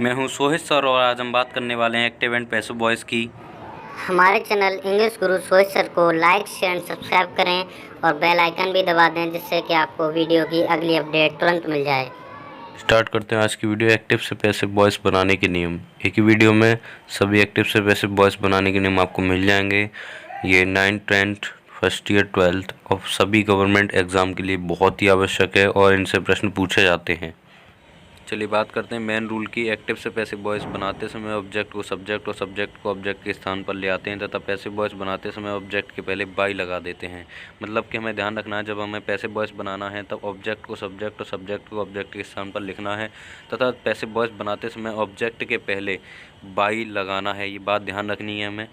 मैं हूं सोहित सर और आज हम बात करने वाले हैं एक्टिव एंड पैसिव वॉइस की। हमारे चैनल इंग्लिश गुरु सोहित सर को लाइक शेयर एंड सब्सक्राइब करें और बेल आइकन भी दबा दें जिससे कि आपको वीडियो की अगली अपडेट तुरंत मिल जाए। स्टार्ट करते हैं आज की वीडियो। एक्टिव से पैसिव वॉइस बनाने के नियम। एक ही वीडियो में सभी एक्टिव से पैसिव वॉइस बनाने के नियम आपको मिल जाएंगे। ये 9th 10th first year 12th और सभी गवर्नमेंट एग्ज़ाम के लिए बहुत ही आवश्यक है और इनसे प्रश्न पूछे जाते हैं। चलिए बात करते हैं मेन रूल की। एक्टिव से पैसिव वॉइस बनाते समय ऑब्जेक्ट को सब्जेक्ट और सब्जेक्ट को ऑब्जेक्ट के स्थान पर ले आते हैं तथा पैसिव वॉइस बनाते समय ऑब्जेक्ट के पहले बाई लगा देते हैं। मतलब कि हमें ध्यान रखना है, जब हमें पैसिव वॉइस बनाना है तब ऑब्जेक्ट को सब्जेक्ट और सब्जेक्ट को ऑब्जेक्ट के स्थान पर लिखना है तथा पैसिव वॉइस बनाते समय ऑब्जेक्ट के पहले बाई लगाना है। ये बात ध्यान रखनी है हमें।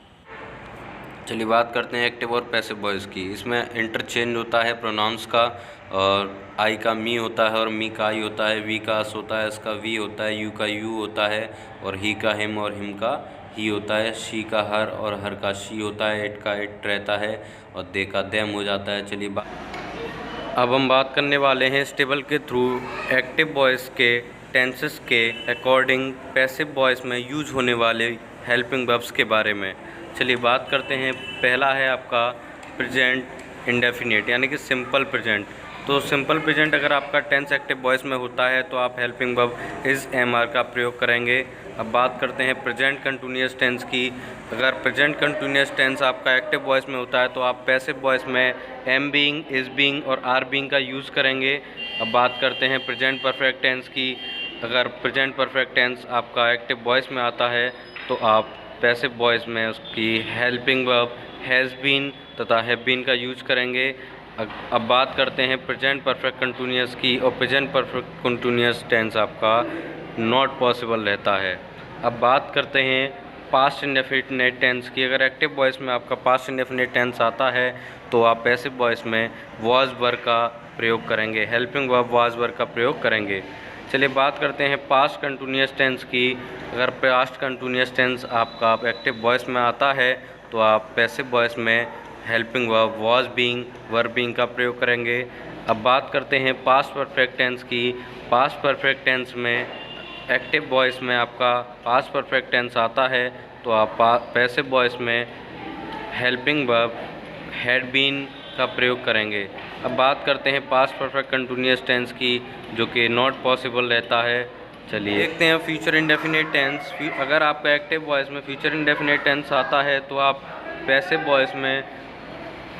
चलिए बात करते हैं एक्टिव और पैसिव वॉइस की। इसमें इंटरचेंज होता है प्रोनाउंस का, और आई का मी होता है और मी का आई होता है, वी का अस होता है, एस का वी होता है, यू का यू होता है और ही का हिम और हिम का ही होता है, शी का हर और हर का शी होता है, इट का इट रहता है और दे का देम हो जाता है। चलिए अब हम बात करने वाले हैं इस टेबल के थ्रू एक्टिव वॉइस के टेंसेस के अकॉर्डिंग पैसिव वॉइस में यूज होने वाले हेल्पिंग वर्ब्स के बारे में। चलिए बात करते हैं। पहला है आपका प्रेजेंट इंडेफिनिट यानी कि सिंपल प्रेजेंट। तो सिंपल प्रेजेंट अगर आपका टेंस एक्टिव वॉइस में होता है तो आप helping verb is am are का प्रयोग करेंगे। अब बात करते हैं प्रेजेंट कंटिन्यूअस टेंस की। अगर प्रेजेंट कंटिन्यूअस टेंस आपका एक्टिव वॉइस में होता है तो आप पैसिव वॉइस में एम बीइंग, इज़ बीइंग और आर बीइंग का यूज़ करेंगे। अब बात करते हैं प्रेजेंट परफेक्ट टेंस की। अगर प्रेजेंट परफेक्ट टेंस आपका एक्टिव वॉइस में आता है तो आप पैसिव वॉइस में उसकी हेल्पिंग वर्ब हैज़ बीन तथा हैव बीन का यूज करेंगे। अब बात करते हैं प्रेजेंट परफेक्ट कंटिन्यूअस की। और प्रेजेंट परफेक्ट कंटिन्यूअस टेंस आपका नॉट पॉसिबल रहता है। अब बात करते हैं पास्ट इंडेफिनिट टेंस की। अगर एक्टिव वॉइस में आपका पास्ट इंडेफिनिट टेंस आता है तो आप पैसिव वॉइस में वाज वर का प्रयोग करेंगे, हेल्पिंग वर्ब वाज वर का प्रयोग करेंगे। चलिए बात करते हैं पास्ट कंटिन्यूअस टेंस की। अगर पास्ट कंटिन्यूअस टेंस आपका एक्टिव वॉइस में आता है तो आप पैसिव वॉइस में helping verb was being, were being का प्रयोग करेंगे। अब बात करते हैं पास्ट परफेक्ट टेंस की। पास्ट परफेक्ट टेंस में एक्टिव वॉइस में आपका पास्ट परफेक्ट टेंस आता है तो आप पैसिव वॉइस में हेल्पिंग वर्ब हैड बीन का प्रयोग करेंगे। अब बात करते हैं पास्ट परफेक्ट कंटिन्यूअस टेंस की जो कि नॉट पॉसिबल रहता है। चलिए देखते हैं फ्यूचर इंडेफिनिट टेंस। अगर आपका एक्टिव वॉइस में फ्यूचर इंडेफिनिट टेंस आता है तो आप पैसिव वॉइस में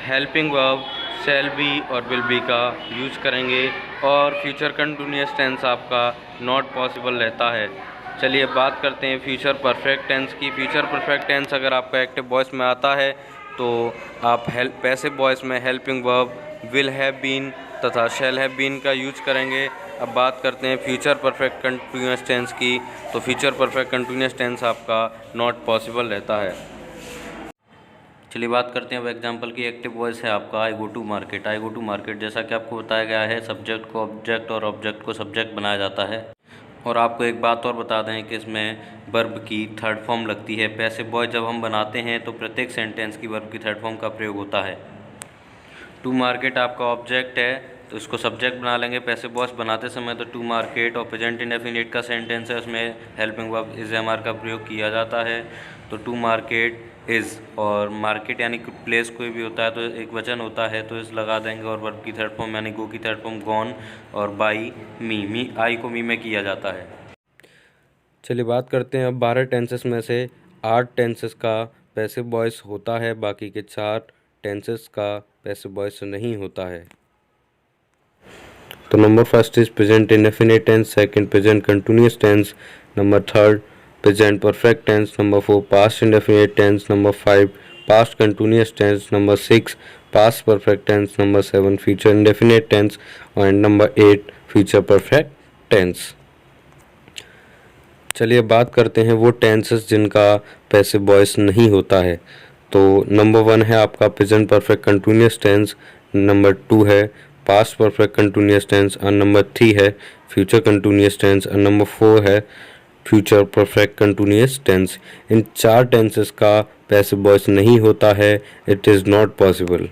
हेल्पिंग वर्ब शैल बी और विल बी का यूज करेंगे और फ्यूचर कंटिन्यूअस टेंस आपका नॉट पॉसिबल रहता है। चलिए बात करते हैं फ्यूचर परफेक्ट टेंस की। फ्यूचर परफेक्ट टेंस अगर आपका एक्टिव वॉइस में आता है तो आप पैसिव वॉइस में helping verb will have been तथा शैल हैव बीन का यूज करेंगे। अब बात करते हैं फ्यूचर परफेक्ट कंटिन्यूअस टेंस की। तो फ्यूचर परफेक्ट कंटिन्यूअस टेंस आपका नॉट पॉसिबल रहता है। चलिए बात करते हैं अब एग्जांपल की। एक्टिव वॉइस है आपका I go to market. I go to market जैसा कि आपको बताया गया है सब्जेक्ट को ऑब्जेक्ट और ऑब्जेक्ट को सब्जेक्ट बनाया जाता है। और आपको एक बात और बता दें कि इसमें वर्ब की थर्ड फॉर्म लगती है। पैसिव वॉइस जब हम बनाते हैं तो प्रत्येक सेंटेंस की वर्ब की थर्ड फॉर्म का प्रयोग होता है। टू मार्केट आपका ऑब्जेक्ट है तो इसको सब्जेक्ट बना लेंगे पैसिव वॉइस बनाते समय। तो टू मार्केट और प्रेजेंट इंडेफिनिट का सेंटेंस है, उसमें helping verb is am are का प्रयोग किया जाता है। तो टू मार्केट इज़, और मार्केट यानी कि प्लेस कोई भी होता है तो एक वचन होता है तो इस लगा देंगे और वर्ब की थर्ड फॉर्म यानी गो की थर्ड फॉर्म गॉन और बाई मी आई को मी में किया जाता है। चलिए बात करते हैं अब 12 टेंसेस में से 8 टेंसेस का पैसिव वॉइस होता है, बाकी के 4 टेंसेस का पैसिव वॉइस नहीं होता है। तो number first is present indefinite tense, second present continuous tense, number third present perfect tense, number 4 past indefinite tense, number 5 past continuous tense, number 6 past perfect tense, number 7 future indefinite tense and number 8 future perfect tense. चलिए बात करते हैं वो tenses जिनका passive voice नहीं होता है। तो नंबर 1 है आपका present perfect continuous tense, number 2 है पास्ट परफेक्ट कंटिन्यूअस टेंस और नंबर 3 है फ्यूचर कंटिन्यूअस टेंस और नंबर 4 है फ्यूचर परफेक्ट कंटिन्यूअस टेंस। इन 4 टेंसेस का पैसिव वॉइस नहीं होता है, इट इज़ नॉट पॉसिबल।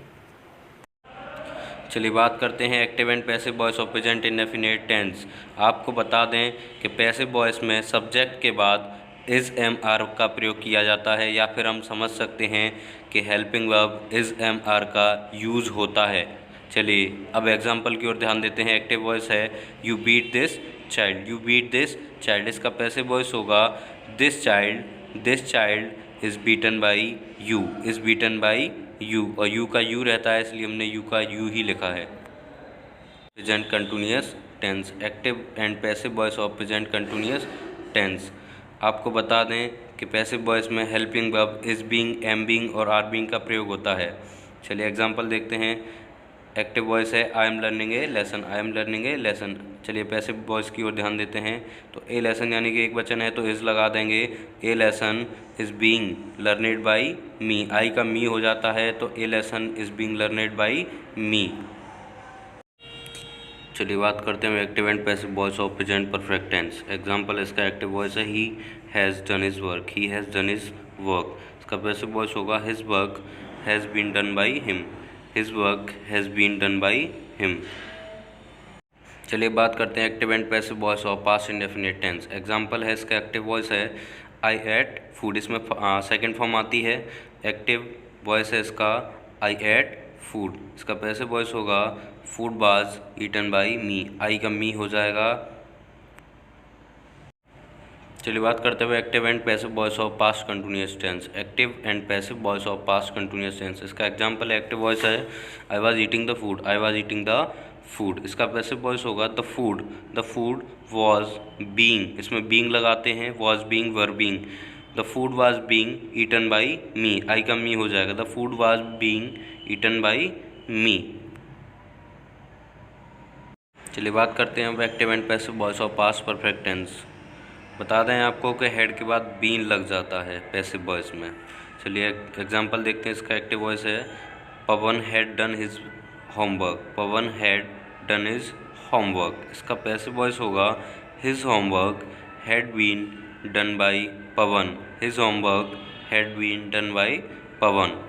चलिए बात करते हैं active and passive voice of present indefinite tense. आपको बता दें कि पैसिव वॉइस में सब्जेक्ट के बाद इज़ एम आर का प्रयोग किया जाता है, या फिर हम समझ सकते हैं कि helping verb is am are का यूज़ होता है। चलिए अब एग्जांपल की ओर ध्यान देते हैं। एक्टिव वॉइस है you beat this child, you beat this child. इसका पैसिव वॉइस होगा this child is beaten by you, is beaten by you, और यू का यू रहता है इसलिए हमने यू का यू ही लिखा है। Present continuous tense, active and passive voice of present continuous tense. आपको बता दें कि पैसिव वॉइस में helping verb is being, am being और आर बीइंग का प्रयोग होता है। चलिए एग्जांपल देखते हैं। एक्टिव वॉइस है I am learning A lesson, I am learning A lesson. चलिए पैसिव वॉइस की ओर ध्यान देते हैं। तो ए लेसन यानी कि एक वचन है तो इज़ लगा देंगे। A lesson is being learned by me, I का मी हो जाता है तो a lesson is being learned by me. चलिए बात करते हैं active and passive voice of present perfect tense. Example इसका एक्टिव वॉइस है he has done his work, he has done his work. इसका पैसिव वॉइस होगा his work has been done by him, his work has been done by him. चलिए बात करते हैं active and passive voice of past indefinite tense. Example है इसका active voice है I ate food, इसमें सेकंड फॉर्म आती है। एक्टिव वॉइस है इसका आई एट फूड। इसका पैसिव वॉइस होगा food was eaten by me, I का मी हो जाएगा। चलिए बात करते हुए active and passive voice of past continuous tense. Active and passive voice of past continuous tense. इसका एग्जांपल है एक्टिव वॉइस है I was eating the food, I was eating the food. इसका पैसिव वॉइस होगा the food was being, इसमें being लगाते हैं, was being were being. The food was being eaten by me, I का me हो जाएगा। The food was being eaten by me. चलिए बात करते हैं अब active and passive voice of past perfect tense. बता दें आपको कि हेड के बाद बीन लग जाता है पैसिव वॉइस में। चलिए एग्जांपल देखते हैं। इसका एक्टिव वॉइस है Pavan had done his homework, Pavan had done his homework. इसका पैसिव वॉइस होगा his homework had been done by Pavan, his homework had been done by Pavan.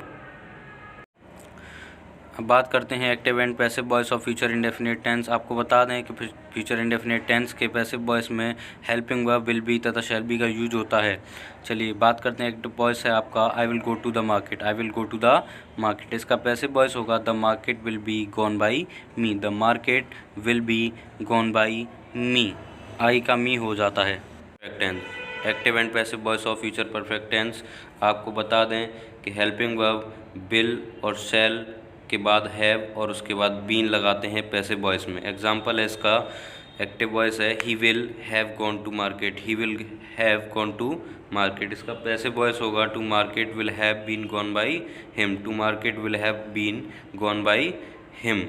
अब बात करते हैं active and passive voice of future indefinite tense. आपको बता दें कि फ्यूचर इंडेफिनिट टेंस के पैसिव वॉइस में हेल्पिंग वर्ब विल बी तथा शैल बी का यूज होता है। चलिए बात करते हैं। एक्टिव वॉइस है आपका I will go to the market, I will go to the market. इसका पैसिव वॉइस होगा the market will be gone by me, the market will be gone by me, I का me हो जाता है। Perfect tense, active and passive voice of future perfect tense. आपको बता दें कि हेल्पिंग वर्ब विल और शैल के बाद हैव और उसके बाद बीन लगाते हैं पैसिव वॉइस में। एग्जांपल है इसका एक्टिव वॉइस है he will have gone to market, he will have gone to market. इसका पैसिव वॉइस होगा to market will have been gone by him, to market will have been gone by him.